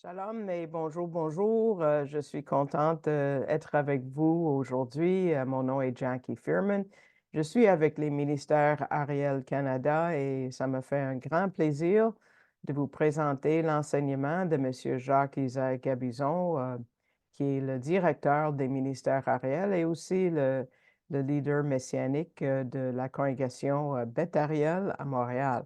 Shalom et bonjour, bonjour. Je suis contente d'être avec vous aujourd'hui. Mon nom est Jackie Fearman. Je suis avec les ministères Ariel Canada et ça me fait un grand plaisir de vous présenter l'enseignement de M. Jacques-Isaac Gabizon, qui est le directeur des ministères Ariel et aussi le leader messianique de la congrégation Beth Ariel à Montréal.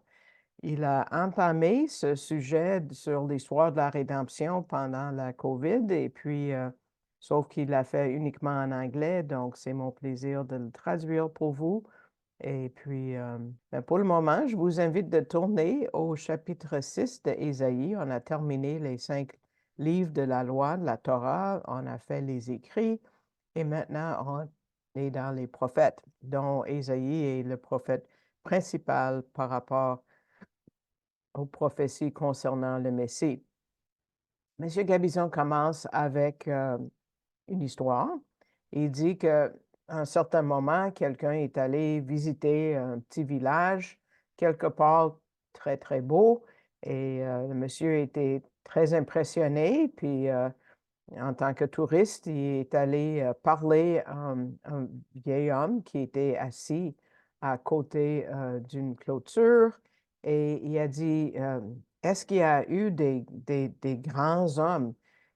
Il a entamé ce sujet sur l'histoire de la rédemption pendant la COVID et puis, sauf qu'il l'a fait uniquement en anglais, donc c'est mon plaisir de le traduire pour vous. Et puis, ben, pour le moment, je vous invite de tourner au chapitre 6 d'Ésaïe. On a terminé les 5 livres de la loi, de la Torah, on a fait les écrits et maintenant on est dans les prophètes, dont Ésaïe est le prophète principal par rapport aux prophéties concernant le Messie. Monsieur Gabizon commence avec une histoire. Il dit qu'à un certain moment, quelqu'un est allé visiter un petit village, quelque part très, très beau, et le monsieur était très impressionné, puis en tant que touriste, il est allé parler à un vieil homme qui était assis à côté d'une clôture et il a dit, est-ce qu'il y a eu des grands hommes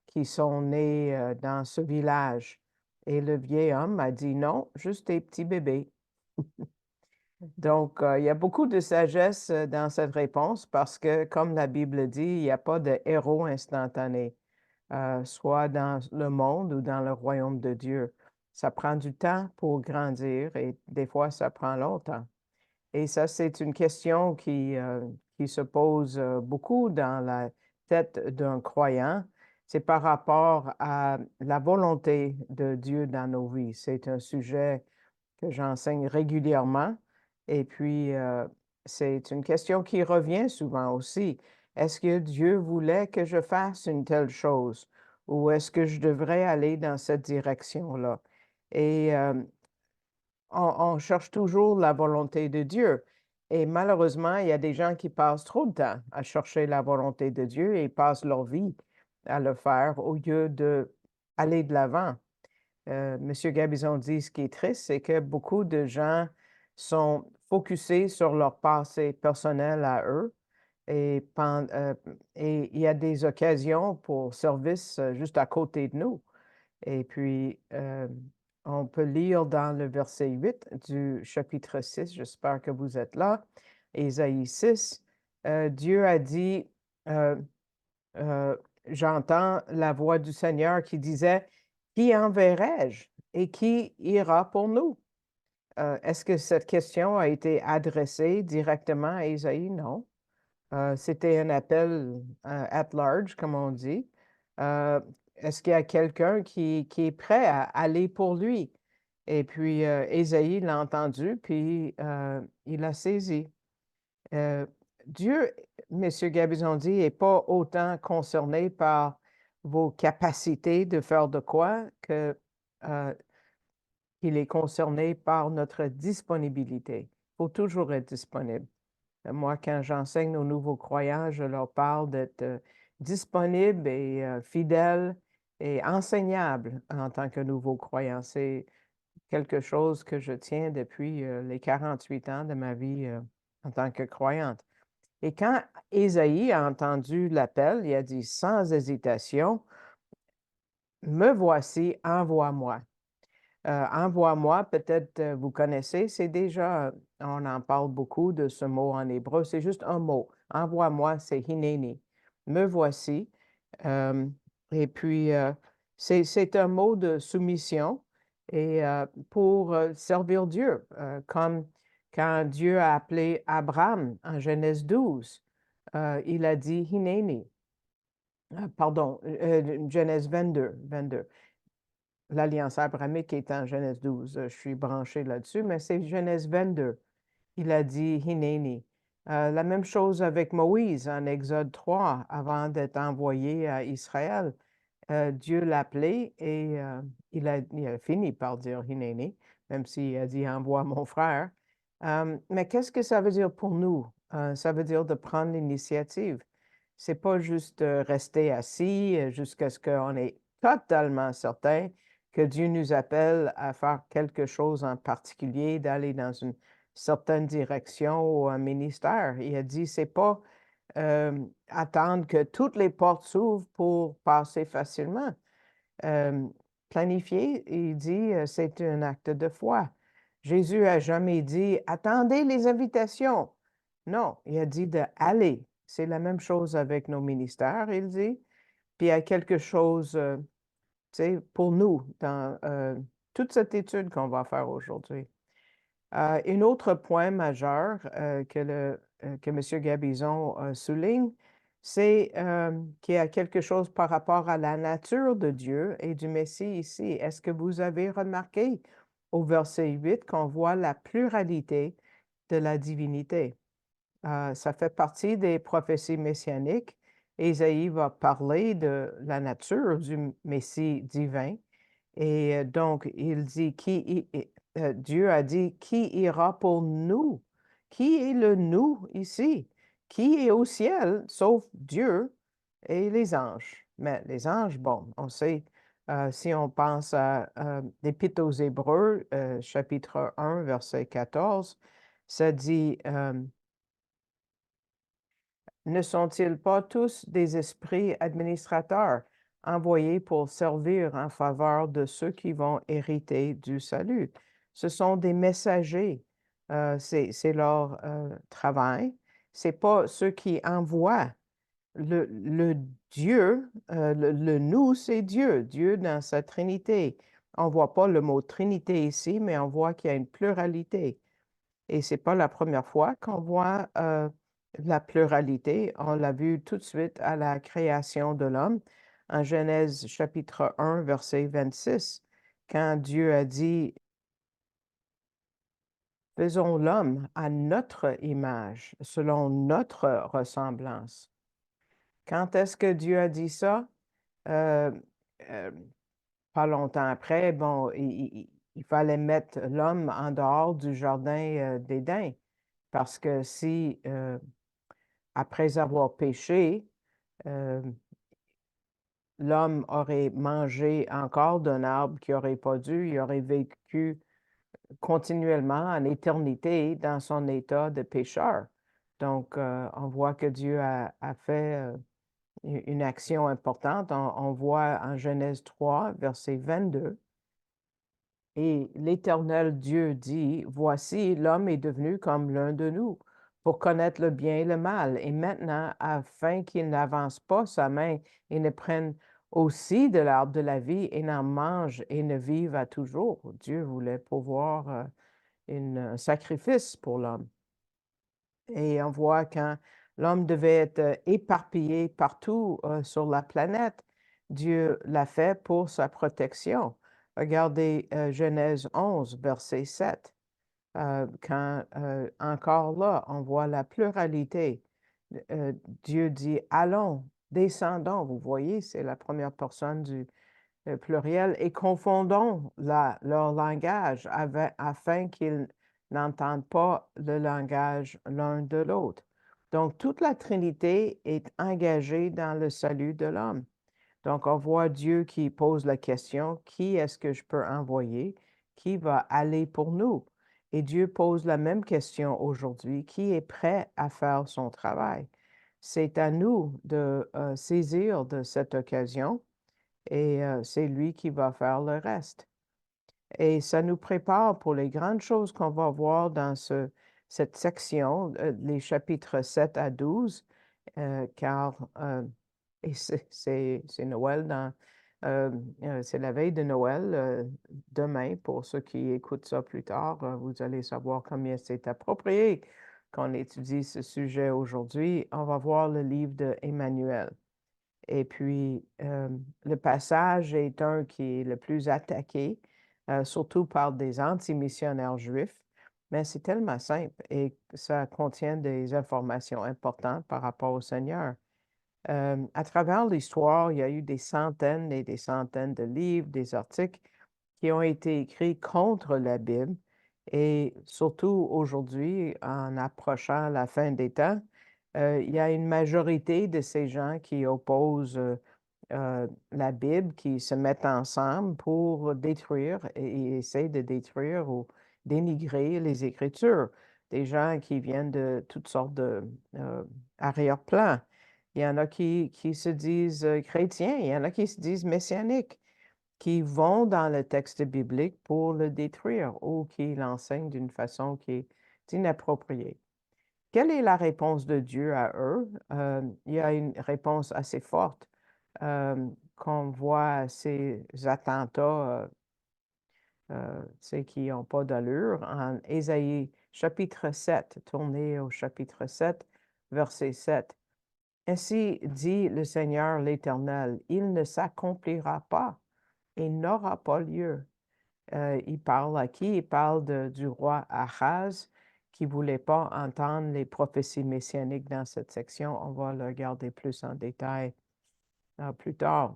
qui sont nés dans ce village? Et le vieil homme a dit non, juste des petits bébés. Donc, il y a beaucoup de sagesse dans cette réponse parce que, comme la Bible dit, il n'y a pas de héros instantané soit dans le monde ou dans le royaume de Dieu. Ça prend du temps pour grandir et des fois, ça prend longtemps. Et ça, c'est une question qui se pose beaucoup dans la tête d'un croyant. C'est par rapport à la volonté de Dieu dans nos vies. C'est un sujet que j'enseigne régulièrement. Et puis, c'est une question qui revient souvent aussi. Est-ce que Dieu voulait que je fasse une telle chose ou est-ce que je devrais aller dans cette direction-là? Et on cherche toujours la volonté de Dieu. Et malheureusement, il y a des gens qui passent trop de temps à chercher la volonté de Dieu et passent leur vie à le faire au lieu d'aller de l'avant. Monsieur Gabizon dit ce qui est triste, c'est que beaucoup de gens sont focusés sur leur passé personnel à eux et il y a des occasions pour service juste à côté de nous. Et puis, on peut lire dans le verset 8 du chapitre 6, j'espère que vous êtes là, Ésaïe 6, Dieu a dit, euh, euh, j'entends la voix du Seigneur qui disait, qui enverrai-je et qui ira pour nous? Est-ce que cette question a été adressée directement à Ésaïe? Non. C'était un appel at large, comme on dit. Euh, Est-ce qu'il y a quelqu'un qui est prêt à aller pour lui? Et puis, Ésaïe l'a entendu, puis il a saisi. Euh, Dieu, Monsieur Gabizon dit, n'est pas autant concerné par vos capacités de faire de quoi que euh, qu'il est concerné par notre disponibilité. Il faut toujours être disponible. Moi, quand j'enseigne aux nouveaux croyants, je leur parle d'être disponible et fidèle et enseignable en tant que nouveau croyant. C'est quelque chose que je tiens depuis les 48 ans de ma vie en tant que croyante. Et quand Ésaïe a entendu l'appel, il a dit sans hésitation, me voici, envoie-moi. Envoie-moi, peut-être vous connaissez, c'est déjà, on en parle beaucoup de ce mot en hébreu, c'est juste un mot. Envoie-moi, c'est hineni. Me voici. Euh, et puis, c'est un mot de soumission et pour servir Dieu, comme quand Dieu a appelé Abraham en Genèse 12, il a dit hineni. Pardon, Genèse 22. L'Alliance abrahamique est en Genèse 12. Je suis branché là-dessus, mais c'est Genèse 22. Il a dit Hineni. La même chose avec Moïse en Exode 3, avant d'être envoyé à Israël. Dieu l'a appelé et il a fini par dire Hineni, même s'il a dit envoie mon frère. Mais qu'est-ce que ça veut dire pour nous? Ça veut dire de prendre l'initiative. C'est pas juste rester assis jusqu'à ce qu'on est totalement certain que Dieu nous appelle à faire quelque chose en particulier, d'aller dans une certaine direction ou un ministère. Il a dit, c'est pas attendre que toutes les portes s'ouvrent pour passer facilement. Euh, Planifier, il dit, c'est un acte de foi. Jésus a jamais dit, attendez les invitations. Non, il a dit de aller. C'est la même chose avec nos ministères, il dit. Puis il y a quelque chose, tu sais, pour nous dans toute cette étude qu'on va faire aujourd'hui. Un autre point majeur que M. Gabizon souligne, c'est qu'il y a quelque chose par rapport à la nature de Dieu et du Messie ici. Est-ce que vous avez remarqué au verset 8 qu'on voit la pluralité de la divinité? Ça fait partie des prophéties messianiques. Ésaïe va parler de la nature du Messie divin. Et donc, il dit, Dieu a dit, qui ira pour nous? Qui est le nous ici? Qui est au ciel, sauf Dieu et les anges? Mais les anges, bon, on sait, si on pense à l'Épître aux Hébreux, chapitre 1, verset 14, ça dit, ne sont-ils pas tous des esprits administrateurs envoyés pour servir en faveur de ceux qui vont hériter du salut? Ce sont des messagers. C'est leur travail. C'est pas ceux qui envoient. Le Dieu, le nous, c'est Dieu, Dieu dans sa Trinité. On voit pas le mot Trinité ici, mais on voit qu'il y a une pluralité. Et c'est pas la première fois qu'on voit la pluralité. On l'a vu tout de suite à la création de l'homme, en Genèse chapitre 1, verset 26, quand Dieu a dit, faisons l'homme à notre image, selon notre ressemblance. Quand est-ce que Dieu a dit ça? Euh, euh, Pas longtemps après, bon, il fallait mettre l'homme en dehors du jardin d'Éden. Parce que si, après avoir péché, euh, l'homme aurait mangé encore d'un arbre qu'il n'aurait pas dû, il aurait vécu continuellement en éternité dans son état de pécheur. Donc, on voit que Dieu a fait une action importante. On voit en Genèse 3, verset 22, et l'Éternel Dieu dit, voici, l'homme est devenu comme l'un de nous, pour connaître le bien et le mal. Et maintenant, afin qu'il n'avance pas sa main et ne prenne aussi de l'arbre de la vie et n'en mange et ne vive à toujours. Dieu voulait pouvoir un sacrifice pour l'homme. Et on voit quand l'homme devait être éparpillé partout sur la planète, Dieu l'a fait pour sa protection. Regardez Genèse 11, verset 7. Quand encore là, on voit la pluralité. Dieu dit, allons, descendons. Vous voyez, c'est la première personne du pluriel, et confondons leur langage afin qu'ils n'entendent pas le langage l'un de l'autre. Donc, toute la Trinité est engagée dans le salut de l'homme. Donc, on voit Dieu qui pose la question, qui est-ce que je peux envoyer? Qui va aller pour nous? Et Dieu pose la même question aujourd'hui, qui est prêt à faire son travail? C'est à nous de saisir de cette occasion et c'est lui qui va faire le reste. Et ça nous prépare pour les grandes choses qu'on va voir dans cette section, les chapitres 7 à 12, car et c'est Noël c'est la veille de Noël. Demain, pour ceux qui écoutent ça plus tard, vous allez savoir combien c'est approprié qu'on étudie ce sujet aujourd'hui. On va voir le livre de Emmanuel. Et puis, le passage est un qui est le plus attaqué, surtout par des anti-missionnaires juifs, mais c'est tellement simple et ça contient des informations importantes par rapport au Seigneur. À travers l'histoire, il y a eu des centaines et des centaines de livres, des articles qui ont été écrits contre la Bible. Et surtout aujourd'hui, en approchant la fin des temps, il y a une majorité de ces gens qui opposent la Bible, qui se mettent ensemble pour détruire et essayer de détruire ou dénigrer les Écritures. Des gens qui viennent de toutes sortes de arrière-plans. Il y en a qui se disent chrétiens, il y en a qui se disent messianiques, qui vont dans le texte biblique pour le détruire ou qui l'enseignent d'une façon qui est inappropriée. Quelle est la réponse de Dieu à eux? Il y a une réponse assez forte qu'on voit ces attentats qui n'ont pas d'allure en Ésaïe chapitre 7. Tournez au chapitre 7, verset 7. Ainsi dit le Seigneur l'Éternel, il ne s'accomplira pas et n'aura pas lieu. Il parle à qui? Il parle du roi Achaz qui ne voulait pas entendre les prophéties messianiques dans cette section. On va le regarder plus en détail plus tard.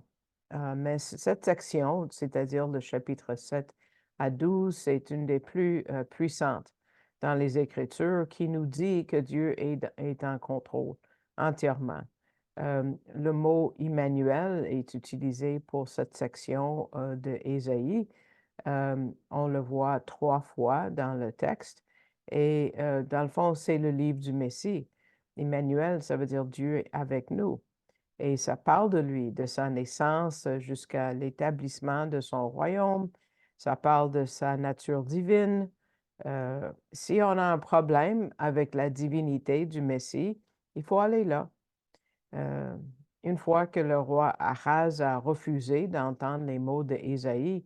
Mais cette section, c'est-à-dire le chapitre 7 à 12, c'est une des plus puissantes dans les Écritures qui nous dit que Dieu est en contrôle entièrement. Le mot Immanuel est utilisé pour cette section de Ésaïe. On le voit 3 fois dans le texte. Et dans le fond, c'est le livre du Messie. Immanuel, ça veut dire Dieu est avec nous. Et ça parle de lui, de sa naissance jusqu'à l'établissement de son royaume. Ça parle de sa nature divine. Si on a un problème avec la divinité du Messie, il faut aller là. Une fois que le roi Achaz a refusé d'entendre les mots d'Ésaïe,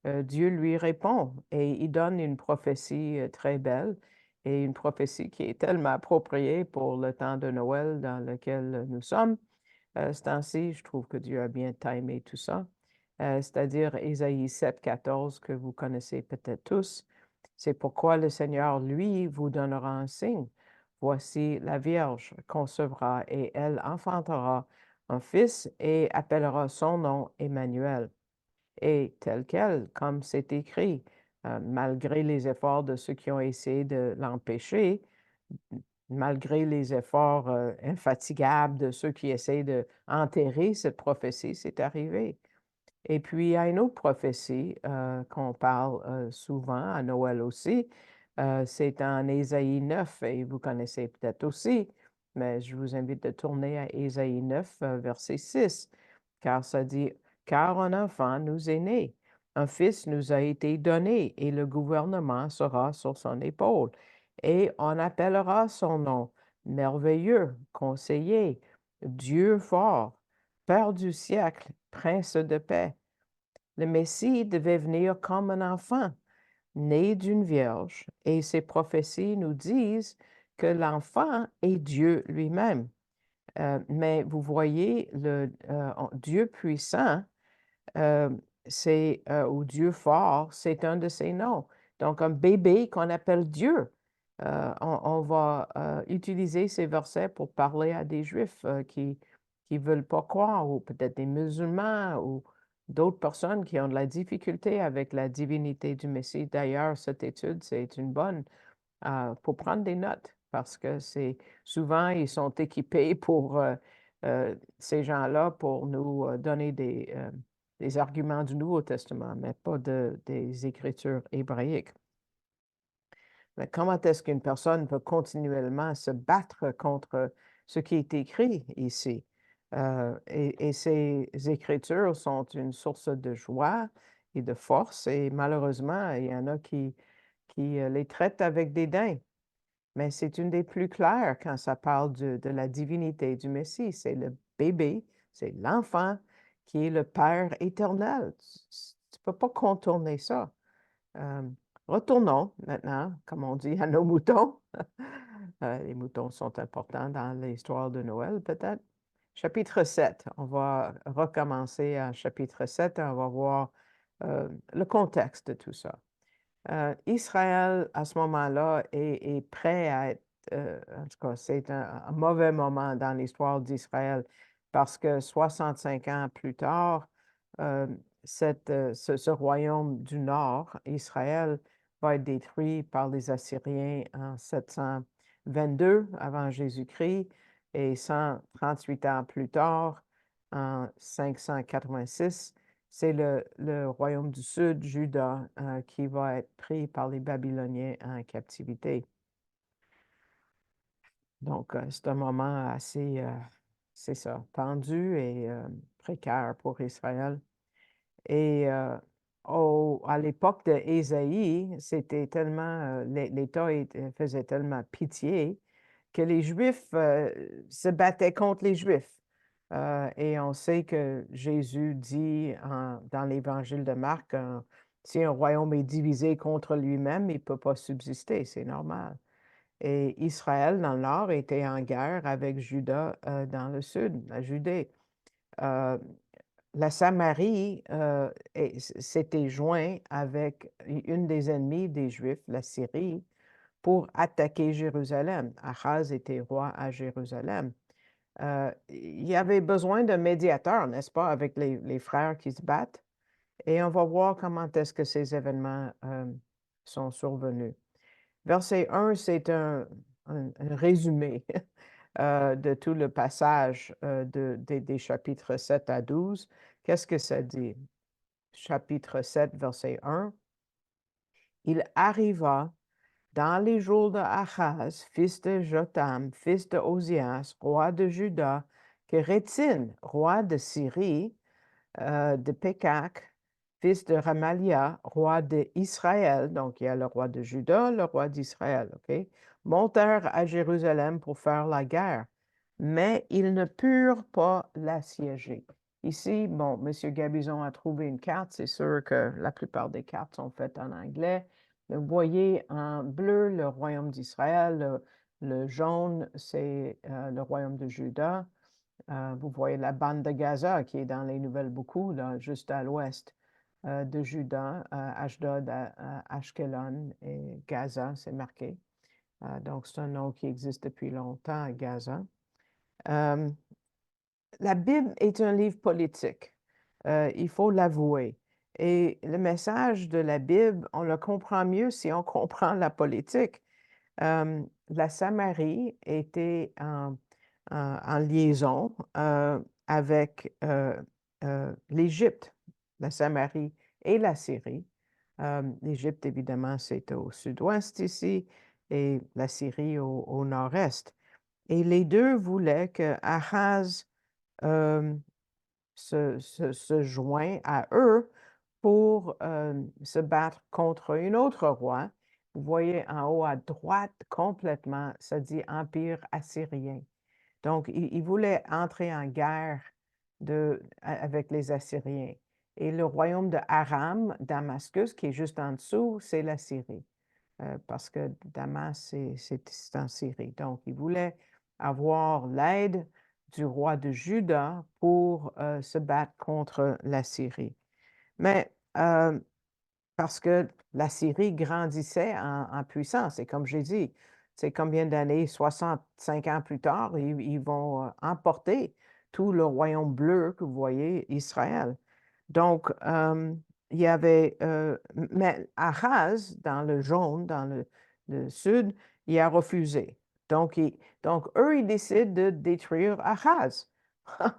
Dieu lui répond et il donne une prophétie très belle et une prophétie qui est tellement appropriée pour le temps de Noël dans lequel nous sommes. Ce temps-ci, je trouve que Dieu a bien timé tout ça. C'est-à-dire Ésaïe 7, 14, que vous connaissez peut-être tous. C'est pourquoi le Seigneur, lui, vous donnera un signe. Voici la Vierge concevra et elle enfantera un fils et appellera son nom Emmanuel. Et tel quel, comme c'est écrit, malgré les efforts de ceux qui ont essayé de l'empêcher, malgré les efforts infatigables de ceux qui essayent d'enterrer cette prophétie, c'est arrivé. Et puis, il y a une autre prophétie qu'on parle souvent à Noël aussi. C'est en Ésaïe 9, et vous connaissez peut-être aussi, mais je vous invite de tourner à Ésaïe 9, verset 6, car ça dit, car un enfant nous est né, un fils nous a été donné, et le gouvernement sera sur son épaule. Et on appellera son nom merveilleux, conseiller, Dieu fort, Père du siècle, Prince de paix. Le Messie devait venir comme un enfant, né d'une vierge, et ces prophéties nous disent que l'enfant est Dieu lui-même. Mais vous voyez, le Dieu puissant, ou Dieu fort, c'est un de ses noms. Donc, un bébé qu'on appelle Dieu. On va utiliser ces versets pour parler à des Juifs qui ne veulent pas croire, ou peut-être des musulmans, ou d'autres personnes qui ont de la difficulté avec la divinité du Messie. D'ailleurs, cette étude, c'est une bonne pour prendre des notes, parce que c'est souvent, ils sont équipés pour ces gens-là pour nous donner des arguments du Nouveau Testament, mais pas des Écritures hébraïques. Mais comment est-ce qu'une personne peut continuellement se battre contre ce qui est écrit ici? Et ces Écritures sont une source de joie et de force, et malheureusement, il y en a qui les traitent avec dédain. Mais c'est une des plus claires quand ça parle de la divinité du Messie. C'est le bébé, c'est l'enfant qui est le Père éternel. Tu ne peux pas contourner ça. Euh, Retournons maintenant, comme on dit, à nos moutons. Les moutons sont importants dans l'histoire de Noël, peut-être. Chapitre 7. On va recommencer à chapitre 7 et on va voir le contexte de tout ça. Israël, à ce moment-là, est prêt à être, en tout cas, c'est un mauvais moment dans l'histoire d'Israël parce que 65 ans plus tard, ce royaume du Nord, Israël, va être détruit par les Assyriens en 722 avant Jésus-Christ. Et 138 ans plus tard, en 586, c'est le royaume du Sud, Juda, qui va être pris par les Babyloniens en captivité. Donc, c'est un moment assez, c'est ça, tendu et précaire pour Israël. Et à l'époque de Ésaïe, c'était tellement, l'État faisait tellement pitié que les Juifs se battaient contre les Juifs. Et on sait que Jésus dit dans l'Évangile de Marc, si un royaume est divisé contre lui-même, il ne peut pas subsister, c'est normal. Et Israël, dans le nord, était en guerre avec Juda dans le sud, la Judée. Euh, la Samarie s'était joint avec une des ennemies des Juifs, la Syrie, pour attaquer Jérusalem. Achaz était roi à Jérusalem. Il y avait besoin d'un médiateur, n'est-ce pas, avec les frères qui se battent. Et on va voir comment est-ce que ces événements sont survenus. Verset 1, c'est un résumé de tout le passage des chapitres 7 à 12. Qu'est-ce que ça dit? Chapitre 7, verset 1. Il arriva dans les jours de Achaz, fils de Jotham, fils de Osias, roi de Juda, que Rétine, roi de Syrie, de Pékak, fils de Ramalia, roi d'Israël, donc il y a le roi de Juda, le roi d'Israël, OK, montèrent à Jérusalem pour faire la guerre, mais ils ne purent pas l'assiéger. Ici, bon, M. Gabizon a trouvé une carte, c'est sûr que la plupart des cartes sont faites en anglais. Vous voyez en bleu le royaume d'Israël, le jaune, c'est le royaume de Juda. Vous voyez la bande de Gaza qui est dans les nouvelles beaucoup, là, juste à l'ouest de Juda, Ashdod, Ashkelon et Gaza, c'est marqué. Donc, c'est un nom qui existe depuis longtemps à Gaza. La Bible est un livre politique, il faut l'avouer. Et le message de la Bible, on le comprend mieux si on comprend la politique. La Samarie était en liaison avec l'Égypte, la Samarie et la Syrie. L'Égypte, évidemment, c'est au sud-ouest ici et la Syrie au nord-est. Et les deux voulaient que Ahaz se joint à eux pour se battre contre un autre roi. Vous voyez en haut à droite complètement, ça dit Empire assyrien. Donc, il voulait entrer en guerre avec les Assyriens. Et le royaume de Aram, Damascus, qui est juste en dessous, c'est la Syrie. Parce que Damas, c'est en Syrie. Donc, il voulait avoir l'aide du roi de Juda pour se battre contre la Syrie. Mais parce que la Syrie grandissait en puissance, et comme j'ai dit, c'est combien d'années, 65 ans plus tard, ils vont emporter tout le royaume bleu que vous voyez, Israël. Donc, il y avait, mais Ahaz, dans le jaune, dans le sud, il a refusé. Donc, eux, ils décident de détruire Ahaz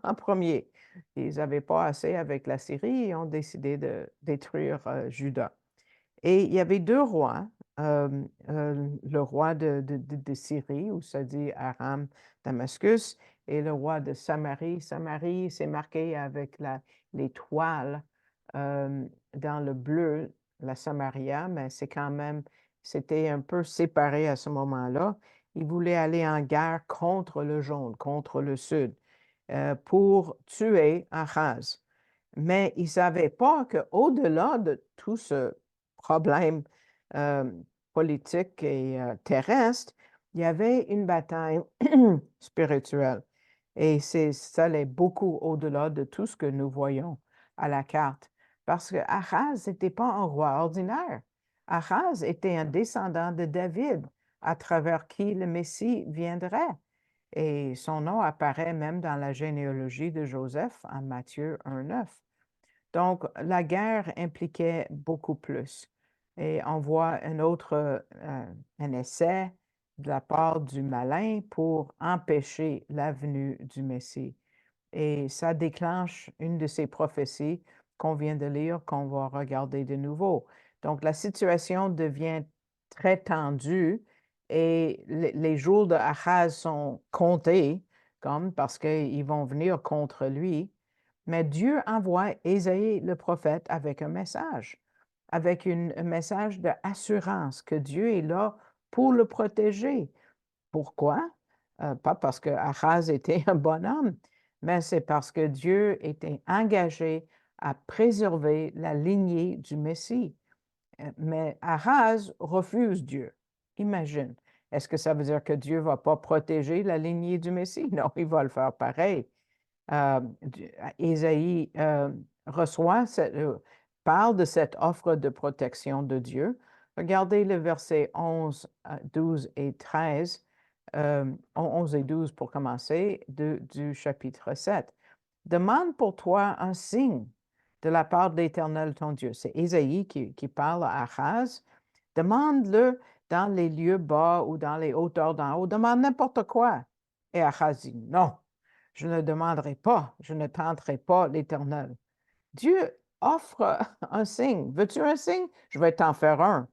en premier. Ils n'avaient pas assez avec la Syrie et ont décidé de détruire Juda. Et il y avait deux rois, le roi de Syrie, où ça dit Aram, Damascus, et le roi de Samarie. Samarie, c'est marqué avec l'étoile dans le bleu, la Samaria, mais c'est quand même, c'était un peu séparé à ce moment-là. Ils voulaient aller en guerre contre le jaune, contre le sud, pour tuer Ahaz. Mais ils ne savaient pas qu'au-delà de tout ce problème politique et terrestre, il y avait une bataille spirituelle. Et ça allait beaucoup au-delà de tout ce que nous voyons à la carte. Parce que Achaz n'était pas un roi ordinaire. Achaz était un descendant de David, à travers qui le Messie viendrait. Et son nom apparaît même dans la généalogie de Joseph en Matthieu 1,9. Donc, la guerre impliquait beaucoup plus. Et on voit un autre un essai de la part du malin pour empêcher la venue du Messie. Et ça déclenche une de ces prophéties qu'on vient de lire, qu'on va regarder de nouveau. Donc, la situation devient très tendue et les jours de Achaz sont comptés, comme parce qu'ils vont venir contre lui. Mais Dieu envoie Ésaïe le prophète avec un message, avec un message d'assurance que Dieu est là pour le protéger. Pourquoi? Pas parce que Achaz était un bonhomme, mais c'est parce que Dieu était engagé à préserver la lignée du Messie. Mais Achaz refuse Dieu. Imagine. Est-ce que ça veut dire que Dieu ne va pas protéger la lignée du Messie? Non, il va le faire pareil. Ésaïe parle de cette offre de protection de Dieu. Regardez le verset 11, 12 et 13, 11 et 12 pour commencer, du chapitre 7. Demande pour toi un signe de la part de l'Éternel ton Dieu. C'est Ésaïe qui parle à Achaz. Demande-le dans les lieux bas ou dans les hauteurs d'en haut. Demande n'importe quoi. Et Achaz dit, non, je ne demanderai pas, je ne tenterai pas l'Éternel. Dieu offre un signe. Veux-tu un signe? Je vais t'en faire un.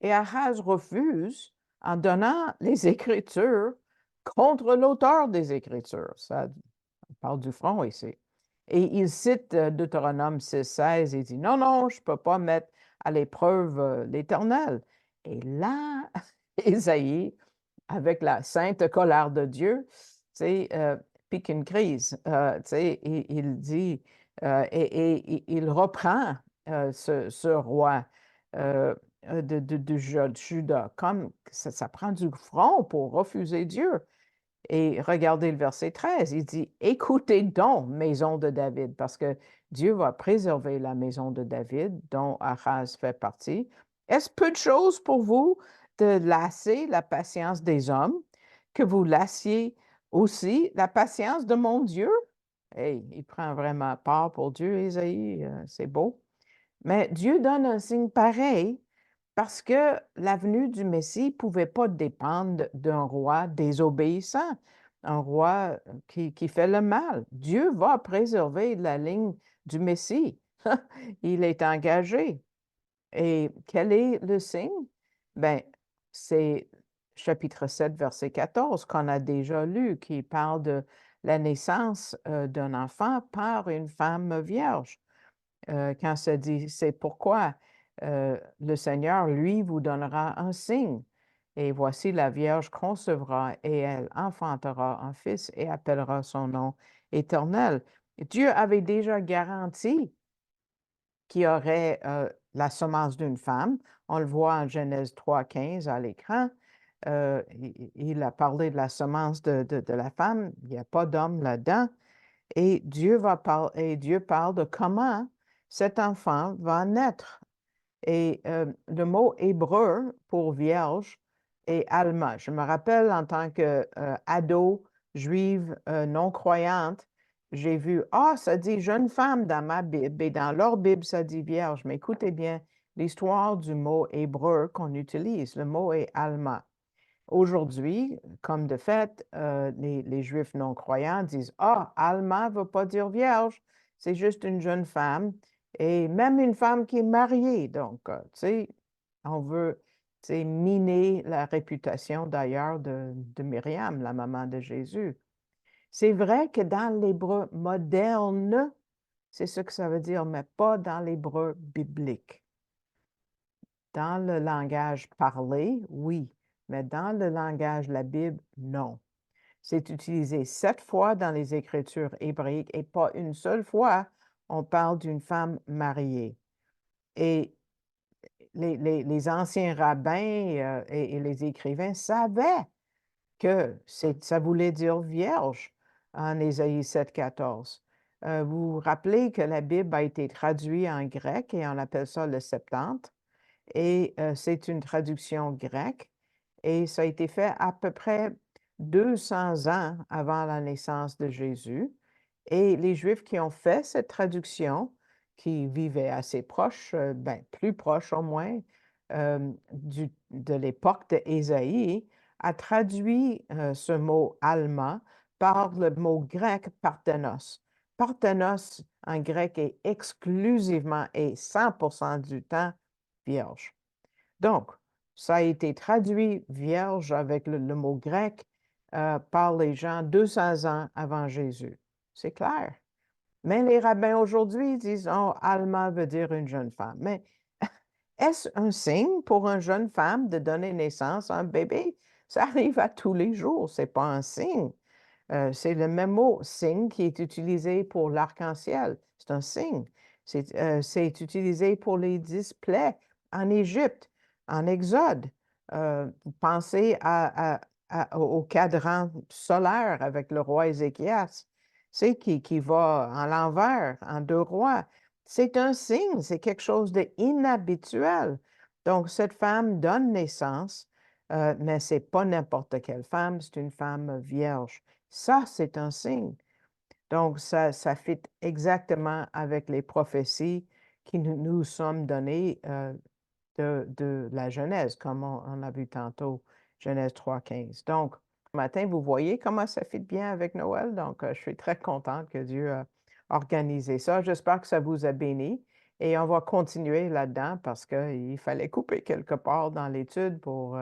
Et Achaz refuse en donnant les Écritures contre l'auteur des Écritures. Ça parle du front ici. Et il cite Deutéronome 6,16 et dit, non, non, je ne peux pas mettre à l'épreuve l'Éternel. Et là, Ésaïe, avec la sainte colère de Dieu, pique une crise. Il dit, et il reprend ce roi de Juda, comme ça prend du front pour refuser Dieu. Et regardez le verset 13, il dit, écoutez donc, maison de David, parce que Dieu va préserver la maison de David, dont Achaz fait partie. Est-ce peu de choses pour vous de lasser la patience des hommes, que vous lassiez aussi la patience de mon Dieu? Hey, il prend vraiment part pour Dieu, Ésaïe, c'est beau. Mais Dieu donne un signe pareil parce que la venue du Messie ne pouvait pas dépendre d'un roi désobéissant, un roi qui fait le mal. Dieu va préserver la ligne du Messie. Il est engagé. Et quel est le signe? Ben, c'est chapitre 7, verset 14 qu'on a déjà lu, qui parle de la naissance d'un enfant par une femme vierge. Quand ça dit, c'est pourquoi le Seigneur, lui, vous donnera un signe. Et voici la Vierge concevra et elle enfantera un fils et appellera son nom éternel. Dieu avait déjà garanti qu'il y aurait la semence d'une femme. On le voit en Genèse 3,15 à l'écran. Il a parlé de la semence de la femme. Il n'y a pas d'homme là-dedans. Et Dieu parle de comment cet enfant va naître. Et le mot hébreu pour vierge est alma. Je me rappelle en tant qu'ado juive non-croyante, j'ai vu, ça dit jeune femme dans ma Bible et dans leur Bible, ça dit vierge. Mais écoutez bien l'histoire du mot hébreu qu'on utilise. Le mot est alma. Aujourd'hui, comme de fait, les Juifs non-croyants disent, Alma ne veut pas dire vierge, c'est juste une jeune femme, et même une femme qui est mariée. Donc, tu sais, on veut, tu sais, miner la réputation d'ailleurs de Myriam, la maman de Jésus. C'est vrai que dans l'hébreu moderne, c'est ce que ça veut dire, mais pas dans l'hébreu biblique. Dans le langage parlé, oui, mais dans le langage de la Bible, non. C'est utilisé 7 fois dans les Écritures hébraïques et pas une seule fois on parle d'une femme mariée. Et les anciens rabbins et les écrivains savaient que ça voulait dire vierge en Ésaïe 7,14. Vous vous rappelez que la Bible a été traduite en grec et on appelle ça le Septante. Et c'est une traduction grecque et ça a été fait à peu près 200 ans avant la naissance de Jésus. Et les Juifs qui ont fait cette traduction, qui vivaient assez proches, plus proches au moins, de l'époque d'Ésaïe, a traduit ce mot allemand par le mot grec parthenos. Parthenos en grec est exclusivement et 100% du temps vierge. Donc, ça a été traduit vierge avec le mot grec par les gens 200 ans avant Jésus. C'est clair. Mais les rabbins aujourd'hui disent, oh, Alma veut dire une jeune femme. Mais est-ce un signe pour une jeune femme de donner naissance à un bébé? Ça arrive à tous les jours, c'est pas un signe. C'est le même mot, signe, qui est utilisé pour l'arc-en-ciel. C'est un signe. C'est utilisé pour les 10 plaies en Égypte, en Exode. Vous pensez au cadran solaire avec le roi Ézéchias, c'est qui va en l'envers, en 2 rois. C'est un signe, c'est quelque chose d'inhabituel. Donc, cette femme donne naissance, mais ce n'est pas n'importe quelle femme, c'est une femme vierge. Ça, c'est un signe. Donc, ça fit exactement avec les prophéties qui nous sommes données de la Genèse, comme on a vu tantôt, Genèse 3,15. Donc, ce matin, vous voyez comment ça fit bien avec Noël. Donc, je suis très contente que Dieu a organisé ça. J'espère que ça vous a béni. Et on va continuer là-dedans parce qu'il fallait couper quelque part dans l'étude pour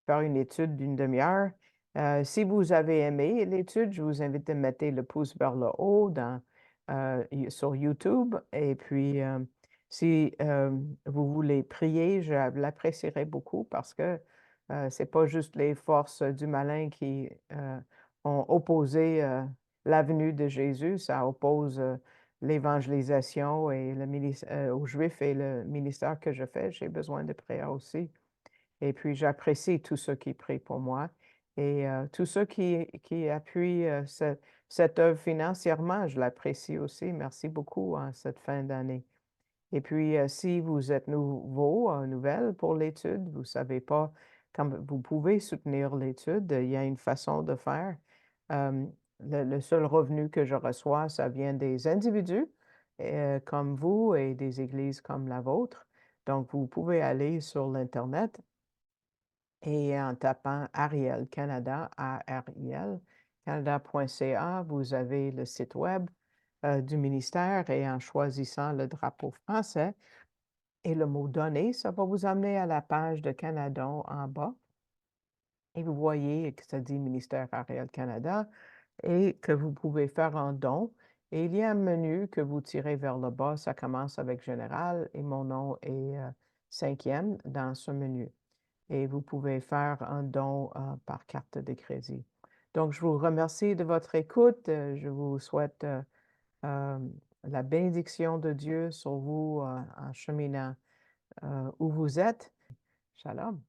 faire une étude d'une demi-heure. Si vous avez aimé l'étude, je vous invite à mettre le pouce vers le haut sur YouTube. Et puis, si vous voulez prier, je l'apprécierais beaucoup parce que ce n'est pas juste les forces du malin qui ont opposé la venue de Jésus, ça oppose l'évangélisation et aux Juifs et le ministère que je fais. J'ai besoin de prière aussi. Et puis, j'apprécie tous ceux qui prient pour moi et tous ceux qui appuient cette œuvre financièrement, je l'apprécie aussi. Merci beaucoup en cette fin d'année. Et puis, si vous êtes nouveau, nouvelle pour l'étude, vous ne savez pas comment vous pouvez soutenir l'étude, il y a une façon de faire. Euh, le seul revenu que je reçois, ça vient des individus comme vous et des églises comme la vôtre. Donc, vous pouvez aller sur l'Internet et en tapant Ariel Canada, A-R-I-L, canada.ca, vous avez le site web du ministère et en choisissant le drapeau français et le mot «Donner», ça va vous amener à la page de Canada en bas et vous voyez que ça dit Ministère Ariel Canada et que vous pouvez faire un don. Et il y a un menu que vous tirez vers le bas, ça commence avec Général et mon nom est 5e dans ce menu et vous pouvez faire un don par carte de crédit. Donc, je vous remercie de votre écoute. Je vous souhaite euh, la bénédiction de Dieu sur vous en cheminant où vous êtes. Shalom.